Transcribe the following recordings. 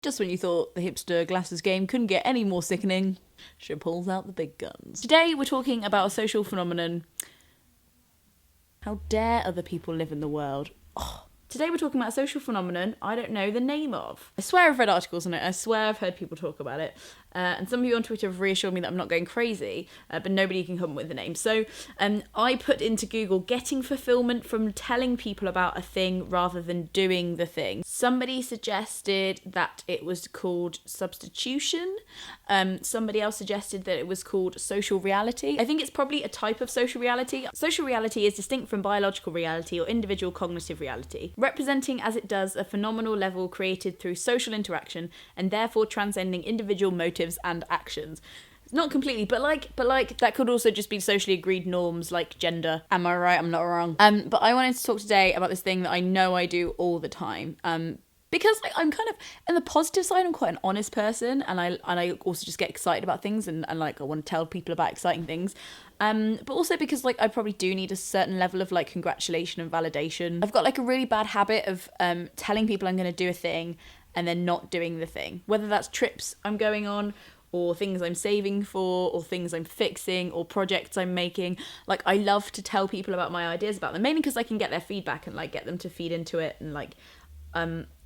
just when you thought the hipster glasses game couldn't get any more sickening, she pulls out the big guns. Today we're talking about a social phenomenon. How dare other people live in the world? Oh. Today we're talking about a social phenomenon I don't know the name of. I swear I've read articles on it. I swear I've heard people talk about it. And some of you on Twitter have reassured me that I'm not going crazy, but nobody can come up with the name. So I put into Google, getting fulfillment from telling people about a thing rather than doing the thing. Somebody suggested that it was called substitution. Somebody else suggested that it was called social reality. I think it's probably a type of social reality. Social reality is distinct from biological reality or individual cognitive reality, representing as it does a phenomenal level created through social interaction and therefore transcending individual motives and actions. Not completely, but like that could also just be socially agreed norms like gender. Am I right? I'm not wrong. But I wanted to talk today about this thing that I know I do all the time. Because I'm kind of, on the positive side, I'm quite an honest person, and I also just get excited about things, and like I want to tell people about exciting things. But also because like I probably do need a certain level of like congratulation and validation. I've got like a really bad habit of telling people I'm going to do a thing and then not doing the thing. Whether that's trips I'm going on, or things I'm saving for, or things I'm fixing, or projects I'm making. Like, I love to tell people about my ideas about them, mainly because I can get their feedback and like get them to feed into it, and like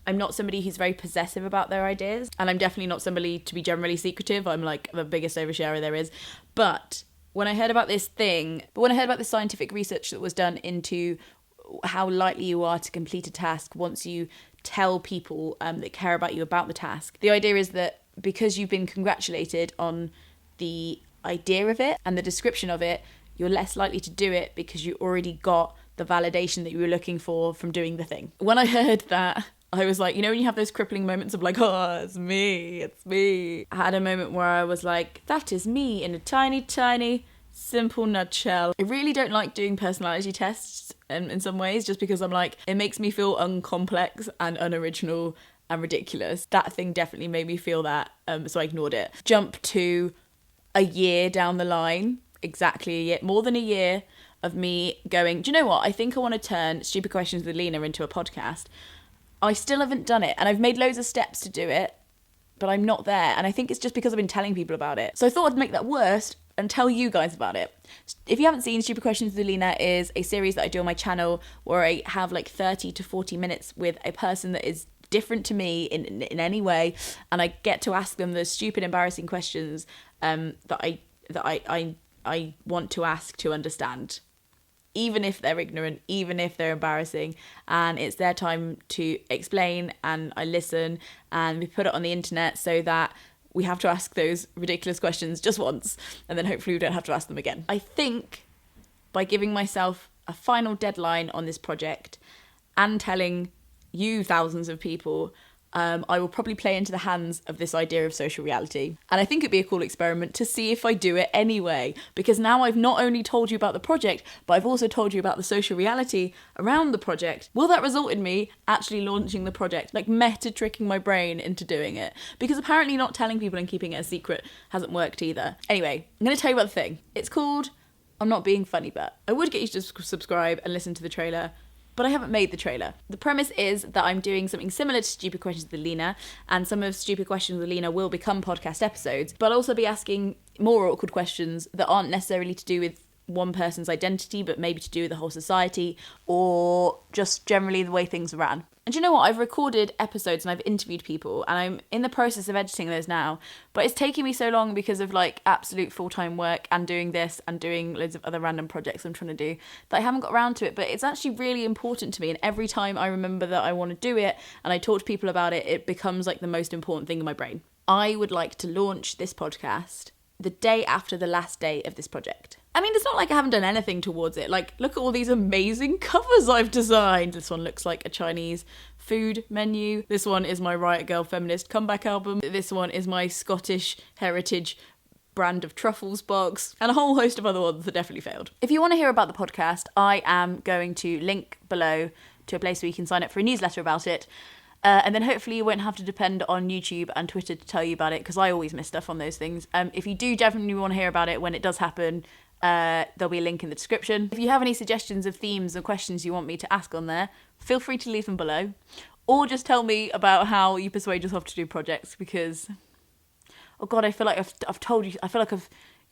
I'm not somebody who's very possessive about their ideas, and I'm definitely not somebody to be generally secretive. I'm like the biggest oversharer there is. But when I heard about this scientific research that was done into how likely you are to complete a task once you tell people that care about you about the task, the idea is that because you've been congratulated on the idea of it and the description of it, you're less likely to do it because you already got the validation that you were looking for from doing the thing. When I heard that, I was like, you know when you have those crippling moments of like, oh, it's me. I had a moment where I was like, that is me in a tiny, tiny, simple nutshell. I really don't like doing personality tests in some ways, just because I'm like, it makes me feel uncomplex and unoriginal and ridiculous. That thing definitely made me feel that, so I ignored it. Jump to a year down the line, exactly a year, more than a year of me going, do you know what? I think I want to turn Stupid Questions with Lena into a podcast. I still haven't done it, and I've made loads of steps to do it, but I'm not there. And I think it's just because I've been telling people about it. So I thought I'd make that worse and tell you guys about it. If you haven't seen, Stupid Questions with Lena is a series that I do on my channel where I have like 30 to 40 minutes with a person that is different to me in any way, and I get to ask them the stupid, embarrassing questions that I want to ask to understand, even if they're ignorant, even if they're embarrassing, and it's their time to explain, and I listen, and we put it on the internet so that we have to ask those ridiculous questions just once, and then hopefully we don't have to ask them again. I think by giving myself a final deadline on this project and telling you thousands of people, I will probably play into the hands of this idea of social reality. And I think it'd be a cool experiment to see if I do it anyway, because now I've not only told you about the project, but I've also told you about the social reality around the project. Will that result in me actually launching the project? Like meta tricking my brain into doing it? Because apparently not telling people and keeping it a secret hasn't worked either. Anyway, I'm going to tell you about the thing. It's called I'm Not Being Funny But. I would get you to subscribe and listen to the trailer, but I haven't made the trailer. The premise is that I'm doing something similar to Stupid Questions with Lena, and some of Stupid Questions with Lena will become podcast episodes, but I'll also be asking more awkward questions that aren't necessarily to do with one person's identity, but maybe to do with the whole society, or just generally the way things ran. And you know what? I've recorded episodes and I've interviewed people, and I'm in the process of editing those now, but it's taking me so long because of like absolute full-time work and doing this and doing loads of other random projects I'm trying to do that I haven't got around to it. But it's actually really important to me, and every time I remember that I want to do it and I talk to people about it, it becomes like the most important thing in my brain. I would like to launch this podcast the day after the last day of this project. I mean, it's not like I haven't done anything towards it. Like, look at all these amazing covers I've designed. This one looks like a Chinese food menu. This one is my Riot Girl feminist comeback album. This one is my Scottish heritage brand of truffles box, and a whole host of other ones that definitely failed. If you want to hear about the podcast, I am going to link below to a place where you can sign up for a newsletter about it. And then hopefully you won't have to depend on YouTube and Twitter to tell you about it, because I always miss stuff on those things. If you do definitely want to hear about it when it does happen, there'll be a link in the description. If you have any suggestions of themes or questions you want me to ask on there, feel free to leave them below. Or just tell me about how you persuade yourself to do projects, because, oh God, I feel like I've told you, I feel like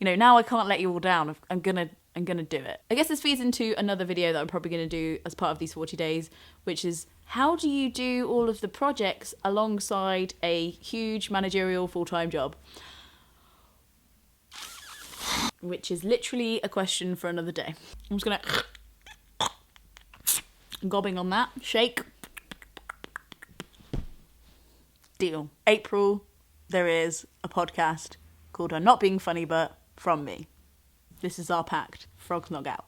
now I can't let you all down. I'm gonna do it. I guess this feeds into another video that I'm probably gonna do as part of these 40 days, which is how do you do all of the projects alongside a huge managerial full-time job? Which is literally a question for another day. I'm just gonna gobbing on that. Shake. Deal. April, there is a podcast called I'm Not Being Funny But from me. This is our pact. Frogs not out.